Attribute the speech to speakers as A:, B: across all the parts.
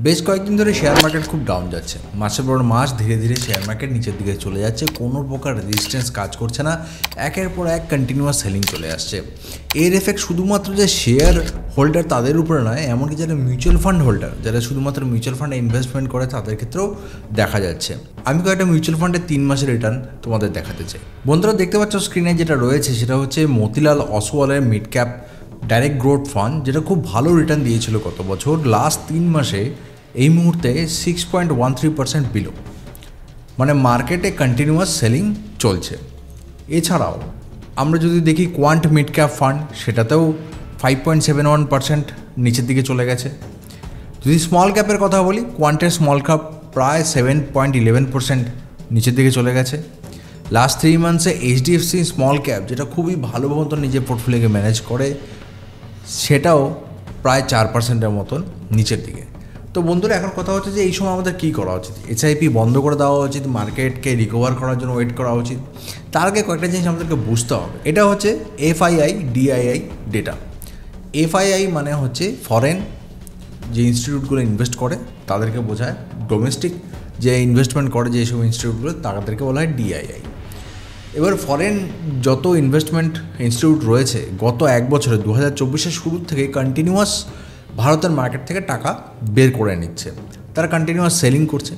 A: বেশ কয়েকদিন ধরে শেয়ার মার্কেট খুব ডাউন যাচ্ছে, মাসের পর মাস ধীরে ধীরে শেয়ার মার্কেট নিচের দিকে চলে যাচ্ছে, কোনো প্রকার রেজিস্ট্যান্স কাজ করছে না, একের পর এক কন্টিনিউয়াস সেলিং চলে আসছে। এর এফেক্ট শুধুমাত্র যে শেয়ার হোল্ডার তাদের উপরে নয়, এমনকি যারা মিউচুয়াল ফান্ড হোল্ডার, যারা শুধুমাত্র মিউচুয়াল ফান্ডে ইনভেস্টমেন্ট করে তাদের ক্ষেত্রেও দেখা যাচ্ছে। আমি কয়েকটা মিউচুয়াল ফান্ডের 3 মাসের রিটার্ন তোমাদের দেখাতে চাই। বন্ধুরা দেখতে পাচ্ছ স্ক্রিনে যেটা রয়েছে সেটা হচ্ছে মতিলাল অসওয়ালের mid cap direct growth fund, যেটা খুব ভালো রিটার্ন দিয়েছিল গত বছর। লাস্ট 3 মাসে এই মুহূর্তে 6.13% বিলো, মানে মার্কেটে কন্টিনিউয়াস সেলিং চলছে। এছাড়াও আমরা যদি দেখি কোয়ান্ট মিড ক্যাপ ফান্ড, সেটাতেও 5.71% নিচের দিকে চলে গেছে। যদি স্মল ক্যাপের কথা বলি, কোয়ান্টের স্মল ক্যাপ প্রায় 7.11% নিচের দিকে চলে গেছে। লাস্ট 3 মান্থসে HDFC স্মল ক্যাপ, যেটা খুবই ভালো মতো নিজের পোর্টফোলিওকে ম্যানেজ করে, সেটাও প্রায় 4%-এর মতন নিচের দিকে। তো বন্ধুরা এখন কথা হচ্ছে যে এই সময় আমাদের কী করা উচিত? SIP বন্ধ করে দেওয়া উচিত, মার্কেটকে রিকভার করার জন্য ওয়েট করা উচিত? তার আগে কয়েকটা জিনিস আমাদেরকে বুঝতে হবে। এটা হচ্ছে FII DII ডেটা। FII মানে হচ্ছে ফরেন যে ইনস্টিটিউটগুলো ইনভেস্ট করে তাদেরকে বোঝায়, ডোমেস্টিক যে ইনভেস্টমেন্ট করে যেসব ইনস্টিটিউটগুলো তাদেরকে বলা হয় DII। এবার ফরেন যত ইনভেস্টমেন্ট ইনস্টিটিউট রয়েছে গত এক বছরে 2024-এর শুরুর থেকে কন্টিনিউয়াস ভারতের মার্কেট থেকে টাকা বের করে নিচ্ছে, তারা কন্টিনিউয়াস সেলিং করছে।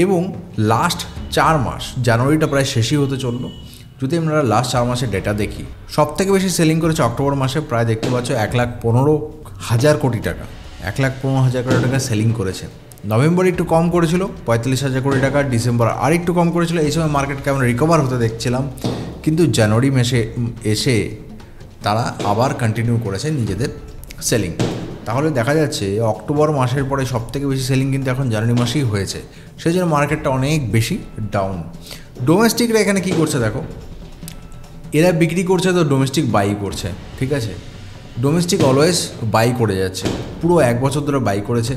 A: এবং লাস্ট 4 মাস, জানুয়ারিটা প্রায় শেষই হতে চললো, যদি আমরা লাস্ট 4 মাসের ডেটা দেখি, সব থেকে বেশি সেলিং করেছে অক্টোবর মাসে, প্রায় দেখতে পাচ্ছ 1,15,000 কোটি টাকা, 1,15,000 কোটি টাকা সেলিং করেছে। নভেম্বর একটু কম করেছিল 45,000 কোটি টাকা, ডিসেম্বর আর একটু কম করেছিল। এই সময় মার্কেট কেমন রিকভার হতে দেখছিলাম, কিন্তু জানুয়ারি মাসে এসে তারা আবার কন্টিনিউ করেছে নিজেদের সেলিং। তাহলে দেখা যাচ্ছে অক্টোবর মাসের পরে সব থেকে বেশি সেলিং কিন্তু এখন জানুয়ারি মাসেই হয়েছে, সেই জন্য মার্কেটটা অনেক বেশি ডাউন। ডোমেস্টিকরা এখানে কী করছে দেখো, এরা বিক্রি করছে তো ডোমেস্টিক বাই করছে, ঠিক আছে? ডোমেস্টিক অলওয়েজ বাই করে যাচ্ছে, পুরো 1 বছর ধরে বাই করেছে,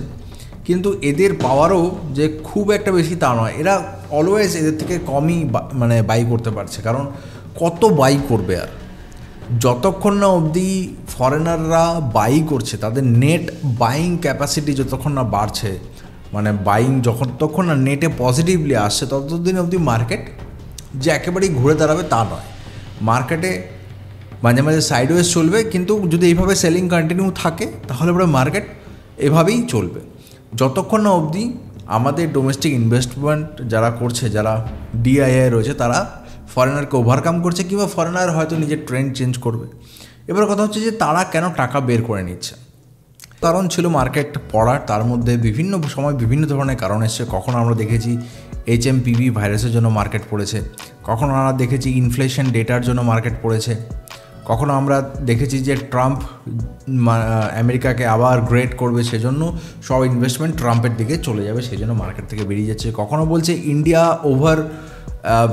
A: কিন্তু এদের পাওয়ারও যে খুব একটা বেশি তা নয়, এরা অলওয়েজ এদের থেকে কমই মানে বাই করতে পারছে। কারণ কত বাই করবে আর, যতক্ষণ না অবধি ফরেনাররা বাই করছে, তাদের নেট বাইং ক্যাপাসিটি যতক্ষণ না বাড়ছে, মানে বাইং যতক্ষণ না নেটে পজিটিভলি আসছে, ততদিন অবধি মার্কেট যে একেবারেই ঘুরে দাঁড়াবে তা নয়। মার্কেটে মাঝে মাঝে সাইডওয়েজ চলবে, কিন্তু যদি এইভাবে সেলিং কন্টিনিউ থাকে তাহলে পরে মার্কেট এভাবেই চলবে যতক্ষণ না অবধি আমাদের ডোমেস্টিক ইনভেস্টমেন্ট যারা করছে, যারা DII রয়েছে, তারা ফরেনারকে ওভারকাম করছে, কিংবা ফরেনার হয়তো নিজের ট্রেন্ড চেঞ্জ করবে। এবার কথা হচ্ছে যে তারা কেন টাকা বের করে নিচ্ছে? কারণ ছিল মার্কেট পড়ার, তার মধ্যে বিভিন্ন সময় বিভিন্ন ধরনের কারণ এসছে। কখনো আমরা দেখেছি HMPV ভাইরাসের জন্য মার্কেট পড়েছে, কখনো আমরা দেখেছি ইনফ্লেশন ডেটার জন্য মার্কেট পড়েছে, কখনো আমরা দেখেছি যে ট্রাম্প আমেরিকাকে আবার গ্রেট করবে, সেজন্য সব ইনভেস্টমেন্ট ট্রাম্পের দিকে চলে যাবে, সেই জন্য মার্কেট থেকে বেরিয়ে যাচ্ছে। কখনো বলছে ইন্ডিয়া ওভার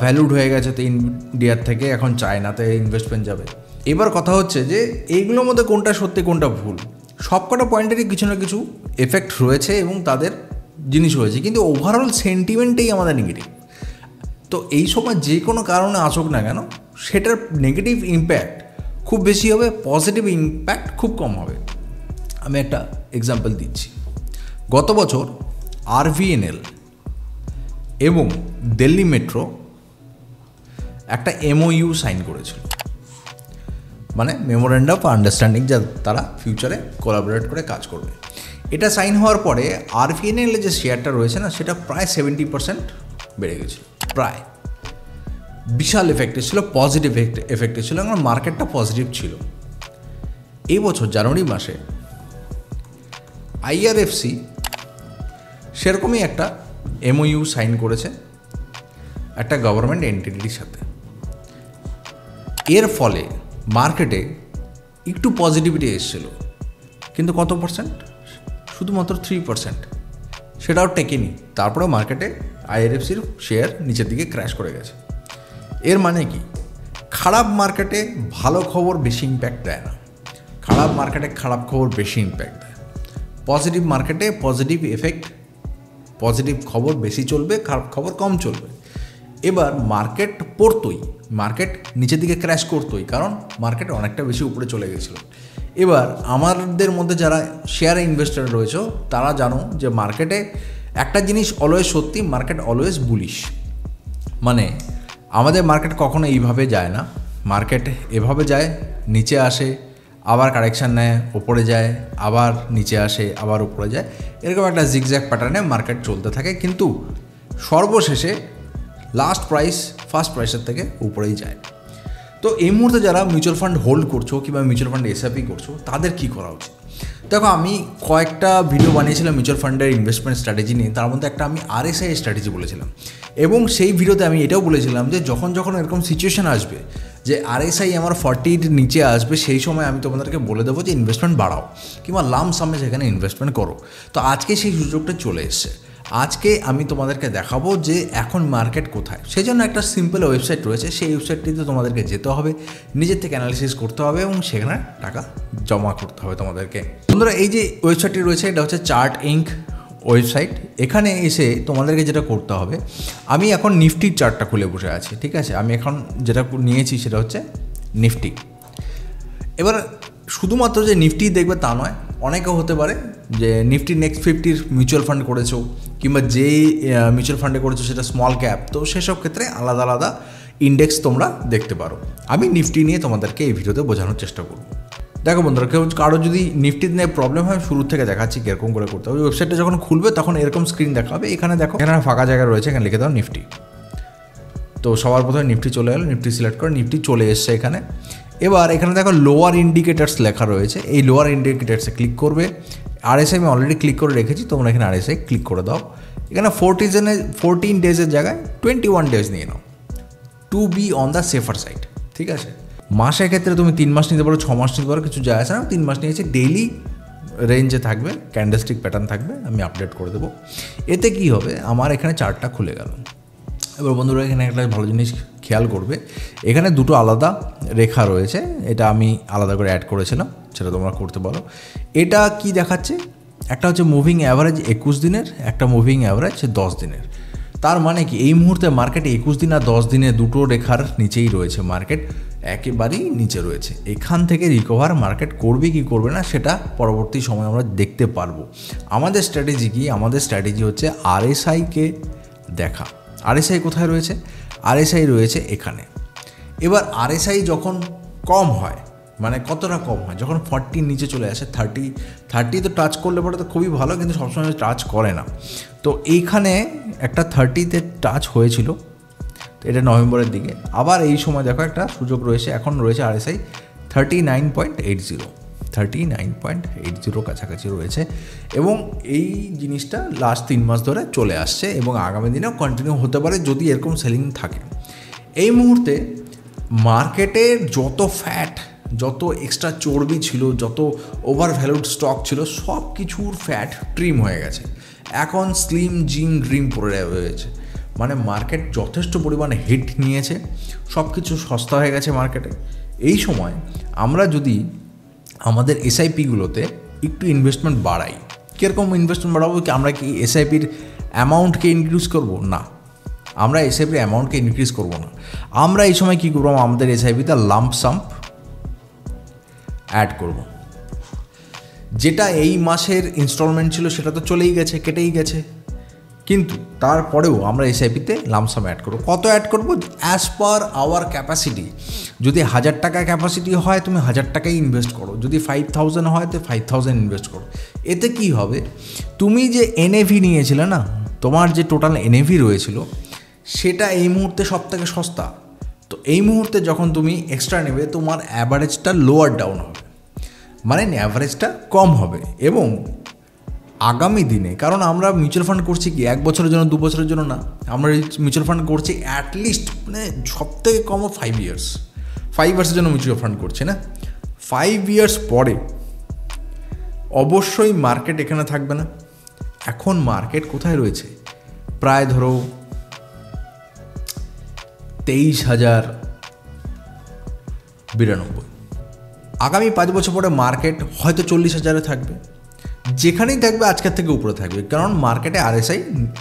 A: ভ্যালুড হয়ে গেছে, তো ইন্ডিয়ার থেকে এখন চায়নাতে ইনভেস্টমেন্ট যাবে। এবার কথা হচ্ছে যে এইগুলোর মধ্যে কোনটা সত্যি কোনটা ভুল? সবকটা পয়েন্টেরই কিছু না কিছু এফেক্ট রয়েছে এবং তাদের জিনিস হয়েছে, কিন্তু ওভারঅল সেন্টিমেন্টেই আমাদের নেগেটিভ। তো এই সময় যে কোনো কারণে আসুক না কেন, সেটার নেগেটিভ ইম্প্যাক্ট খুব বেশি হবে, পজিটিভ ইম্প্যাক্ট খুব কম হবে। আমি একটা এক্সাম্পল দিচ্ছি। গত বছর RVNL এবং দিল্লি মেট্রো একটা MOU সাইন করেছিল, মানে মেমোরেন্ডাম অফ আন্ডারস্ট্যান্ডিং, যা তারা ফিউচারে কোলাবোরেট করে কাজ করবে। এটা সাইন হওয়ার পরে RVNL যে শেয়ারটা রয়েছে না, সেটা প্রায় 70% বেড়ে গেছে, প্রায় বিশাল এফেক্ট ছিল, পজিটিভ এফেক্ট ছিল, কারণ মার্কেটটা পজিটিভ ছিল। এই বছর জানুয়ারি মাসে IRFC সেরকমই একটা MOU সাইন করেছে একটা গভর্নমেন্ট এন্টিটির সাথে। এর ফলে মার্কেটে একটু পজিটিভিটি এসেছিল, কিন্তু কত পার্সেন্ট? শুধুমাত্র 3%, সেটাও টেকেনি। তারপরে মার্কেটে IRFCর শেয়ার নিচের দিকে ক্র্যাশ করে গেছে। এর মানে কি? খারাপ মার্কেটে ভালো খবর বেশি ইম্প্যাক্ট দেয় না, খারাপ মার্কেটে খারাপ খবর বেশি ইম্প্যাক্ট দেয়। পজিটিভ মার্কেটে পজিটিভ এফেক্ট, পজিটিভ খবর বেশি চলবে, খারাপ খবর কম চলবে। এবার মার্কেট পড়তোই, মার্কেট নিচের দিকে ক্র্যাশ করতোই, কারণ মার্কেট অনেকটা বেশি উপরে চলে গেছিলো। এবার আমাদের মধ্যে যারা শেয়ারে ইনভেস্টার রয়েছে তারা জানো যে মার্কেটে একটা জিনিস অলওয়েজ সত্যি, মার্কেট অলওয়েজ বুলিশ। মানে আমাদের মার্কেট কখনো এইভাবে যায় না, মার্কেট এভাবে যায়, নিচে আসে, আবার কারেকশান নেয়, ওপরে যায়, আবার নিচে আসে, আবার উপরে যায়, এরকম একটা জিগজ্যাগ প্যাটার্নে মার্কেট চলতে থাকে, কিন্তু সর্বশেষে লাস্ট প্রাইস ফার্স্ট প্রাইসের থেকে উপরেই যায়। তো এই মুহূর্তে যারা মিউচুয়াল ফান্ড হোল্ড করছো কিংবা মিউচুয়াল ফান্ড এসআইপি করছো তাদের কী করা উচিত? দেখো, আমি কয়েকটা ভিডিও বানিয়েছিলাম মিউচুয়াল ফান্ডের ইনভেস্টমেন্ট স্ট্র্যাটেজি নিয়ে, তার মধ্যে একটা আমি আরএসআই স্ট্র্যাটেজি বলেছিলাম, এবং সেই ভিডিওতে আমি এটাও বলেছিলাম যে যখন যখন এরকম সিচুয়েশান আসবে যে আরএসআই আমার 40-র নিচে আসবে, সেই সময় আমি তোমাদেরকে বলে দেবো যে ইনভেস্টমেন্ট বাড়াও কিংবা লাম সামে সেখানে ইনভেস্টমেন্ট করো। তো আজকে সেই সুযোগটা চলে এসছে। আজকে আমি তোমাদেরকে দেখাবো যে এখন মার্কেট কোথায়। সেই জন্য একটা সিম্পল ওয়েবসাইট রয়েছে, সেই ওয়েবসাইটটিতে তোমাদেরকে যেতে হবে, নিজের থেকে অ্যানালিসিস করতে হবে এবং সেখানে টাকা জমা করতে হবে তোমাদেরকে। বন্ধুরা, এই যে ওয়েবসাইটটি রয়েছে এটা হচ্ছে চার্ট ইঙ্ক ওয়েবসাইট। এখানে এসে তোমাদেরকে যেটা করতে হবে, আমি এখন নিফটির চার্টটা খুলে বসে আছি, ঠিক আছে? আমি এখন যেটা নিয়েছি সেটা হচ্ছে নিফটি। এবার শুধুমাত্র যে নিফটি দেখবে তা নয়, অনেকে হতে পারে যে নিফটি নেক্সট 50-র মিউচুয়াল ফান্ড করেছো কিংবা যেই মিউচুয়াল ফান্ডে করেছো সেটা স্মল ক্যাপ, তো সেসব ক্ষেত্রে আলাদা আলাদা ইন্ডেক্স তোমরা দেখতে পারো। আমি নিফটি নিয়ে তোমাদেরকে এই ভিডিওতে বোঝানোর চেষ্টা করব। দেখো বন্ধুরা, কারো যদি নিফটির নিয়ে প্রবলেম হয়, শুরু থেকে দেখাচ্ছি কীরকম করে করতে হবে। ওয়েবসাইটটা যখন খুলবে তখন এরকম স্ক্রিন দেখাবে। এখানে দেখো, এখানে ফাঁকা জায়গা রয়েছে, এখানে লিখে দাও নিফটি। তো সবার প্রথমে নিফটি চলে গেলো, নিফটি সিলেক্ট করে নিফটি চলে এসছে এখানে। এবার এখানে দেখো লোয়ার ইন্ডিকেটার্স লেখা রয়েছে, এই লোয়ার ইন্ডিকেটার্সে ক্লিক করবে। আরএসআই আমি অলরেডি ক্লিক করে রেখেছি, তোমরা এখানে আরএসআই ক্লিক করে দাও। এখানে 14 ডেজের জায়গায় 21 ডেজ নিয়ে নাও, to be on the safer side, ঠিক আছে? মাসের ক্ষেত্রে তুমি 3 মাস নিতে পারো, 6 মাস নিতে পারো, কিছু যায় আসে না। 3 মাস নিয়েছি, ডেইলি রেঞ্জে থাকবে, ক্যান্ডেলস্টিক প্যাটার্ন থাকবে, আমি আপডেট করে দেবো। এতে কি হবে, আমার এখানে চার্টটা খুলে গেল। এবার বন্ধুরা, এখানে একটা ভালো জিনিস খেয়াল করবে, এখানে দুটো আলাদা রেখা রয়েছে, এটা আমি আলাদা করে অ্যাড করেছিলাম, সেটা তোমরা করতে পারো। এটা কি দেখাচ্ছে, একটা হচ্ছে মুভিং অ্যাভারেজ 21 দিনের, একটা মুভিং অ্যাভারেজ 10 দিনের। তার মানে কি, এই মুহূর্তে মার্কেট 21 দিন আর 10 দিনে দুটো রেখার নিচেই রয়েছে, মার্কেট একেবারেই নিচে রয়েছে। এখান থেকে রিকভার মার্কেট করবে কি করবে না সেটা পরবর্তী সময় আমরা দেখতে পারবো। আমাদের স্ট্র্যাটেজি কি, আমাদের স্ট্র্যাটেজি হচ্ছে আরএসআইকে দেখা। আরএসআই কোথায় রয়েছে? আরএসআই রয়েছে এখানে। এবার আরএসআই যখন কম হয়, মানে কতটা কম হয়, যখন 40-র নিচে চলে আসে, 30 তো টাচ করলে পরে তো খুবই ভালো, কিন্তু সবসময় টাচ করে না। তো এইখানে একটা 30-তে টাচ হয়েছিল, তো এটা নভেম্বরের দিকে। আবার এই সময় দেখো একটা সুযোগ রয়েছে, এখন রয়েছে আরএসআই 39.80 কাছাকাছি রয়েছে, এবং এই জিনিসটা লাস্ট 3 মাস ধরে চলে আসছে এবং আগামী দিনেও কন্টিনিউ হতে পারে যদি এরকম সেলিং থাকে। এই মুহূর্তে মার্কেটের যত ফ্যাট, যত এক্সট্রা চর্বি ছিল, যত ওভার ভ্যালুড স্টক ছিল, সব কিছুর ফ্যাট ট্রিম হয়ে গেছে। এখন স্লিম জিম ড্রিম পড়ে রয়েছে, মানে মার্কেট যথেষ্ট পরিমাণে হিট নিয়েছে, সব কিছু সস্তা হয়ে গেছে মার্কেটে। এই সময় আমরা যদি আমাদের এসআইপিগুলোতে একটু ইনভেস্টমেন্ট বাড়াই, কীরকম ইনভেস্টমেন্ট বাড়াবো? কি আমরা কি এসআইপির অ্যামাউন্টকে ইনক্রিজ করব? না, আমরা এসআইপির অ্যামাউন্টকে ইনক্রিজ করব না। আমরা এই সময় কী করবো, আমাদের এসআইপিতে লাম্প সাম্প অ্যাড করব। যেটা এই মাসের ইনস্টলমেন্ট ছিল সেটা তো চলেই গেছে, কেটেই গেছে, কিন্তু তারপরেও আমরা এসআইপিতে লামসাম অ্যাড করবো। কত অ্যাড করবো? As per our capacity. যদি 1000 টাকা ক্যাপাসিটি হয়, তুমি 1000 টাকাই ইনভেস্ট করো। যদি 5000 হয় তো 5000 ইনভেস্ট করো। এতে কি হবে, তুমি যে এনএভি নিয়েছিলে না, তোমার যে টোটাল এনএভি রয়েছিল সেটা এই মুহূর্তে সব থেকে সস্তা। তো এই মুহূর্তে যখন তুমি এক্সট্রা নেবে, তোমার অ্যাভারেজটা লোয়ার ডাউন হবে, মানে অ্যাভারেজটা কম হবে। এবং আগামী দিনে, কারণ আমরা মিউচুয়াল ফান্ড করছি কি 1 বছরের জন্য, 2 বছরের জন্য না, আমরা মিউচুয়াল ফান্ড করছি অ্যাটলিস্ট, মানে সব থেকে কমও 5 ইয়ার্স। 5 ইয়ার্সের জন্য মিউচুয়াল ফান্ড করছি না। 5 ইয়ার্স পরে অবশ্যই মার্কেট এখানে থাকবে না। এখন মার্কেট কোথায় রয়েছে? প্রায় ধরো 23,092। আগামী 5 বছর পরে মার্কেট হয়তো 40,000-এ থাকবে। যেখানেই থাকবে আজকের থেকে উপরে থাকবে, কারণ মার্কেটে আরএসআই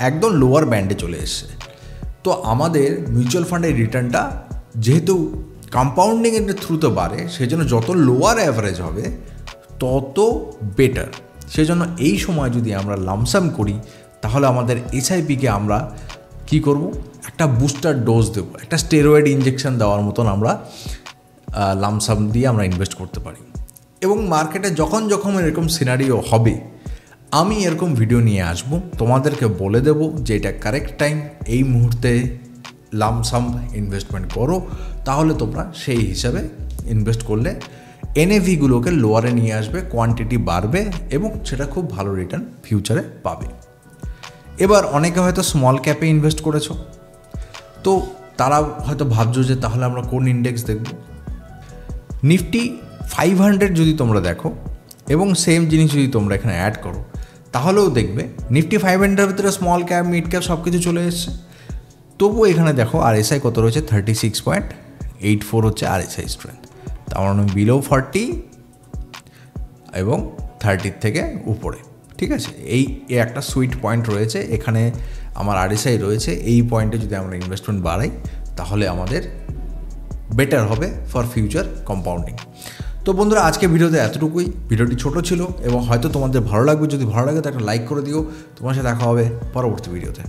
A: একদম লোয়ার ব্যান্ডে চলে এসছে। তো আমাদের মিউচুয়াল ফান্ডের রিটার্নটা যেহেতু কম্পাউন্ডিংয়ের থ্রুতে বাড়ে, সেজন্য যত লোয়ার অ্যাভারেজ হবে তত বেটার। সেজন্য এই সময় যদি আমরা লামসাম করি তাহলে আমাদের এসআইপিকে আমরা কি করব, একটা বুস্টার ডোজ দেবো, একটা স্টেরয়েড ইনজেকশন দেওয়ার মতন আমরা লামসাম দিয়ে আমরা ইনভেস্ট করতে পারি। এবং মার্কেটে যখন যখন এরকম সিনারিও হবে আমি এরকম ভিডিও নিয়ে আসব, তোমাদেরকে বলে দেব যে এটা কারেক্ট টাইম, এই মুহূর্তে লামসাম ইনভেস্টমেন্ট করো, তাহলে তোমরা সেই হিসাবে ইনভেস্ট করলে এনএভিগুলোকে লোয়ারে নিয়ে আসবে, কোয়ান্টিটি বাড়বে এবং সেটা খুব ভালো রিটার্ন ফিউচারে পাবে। এবার অনেকে হয়তো স্মল ক্যাপে ইনভেস্ট করেছো, তো তারা হয়তো ভাবছো যে তাহলে আমরা কোন ইন্ডেক্স দেখব। নিফটি 500 যদি তোমরা দেখো এবং সেম জিনিস যদি তোমরা এখানে অ্যাড করো তাহলেও দেখবে নিফটি 500-এর ভিতরে স্মল ক্যাপ, মিড ক্যাপ সব কিছু চলে এসছে। তবুও এখানে দেখো RSI কত রয়েছে, 36.84 হচ্ছে RSI স্ট্রেংথ, তার মানে বিলো 40 এবং 30 থেকে উপরে। ঠিক আছে, এই একটা সুইট পয়েন্ট রয়েছে, এখানে আমার RSI রয়েছে, এই পয়েন্টে যদি আমরা ইনভেস্টমেন্ট বাড়াই তাহলে আমাদের বেটার হবে ফর ফিউচার কম্পাউন্ডিং। তো বন্ধুরা, আজকে ভিডিওতে এতটুকুই। ভিডিওটি ছোট ছিল এবং হয়তো তোমাদের ভালো লাগবে, যদি ভালো লাগে তো একটা লাইক করে দিও। তোমার সাথে দেখা হবে পরবর্তী ভিডিওতে।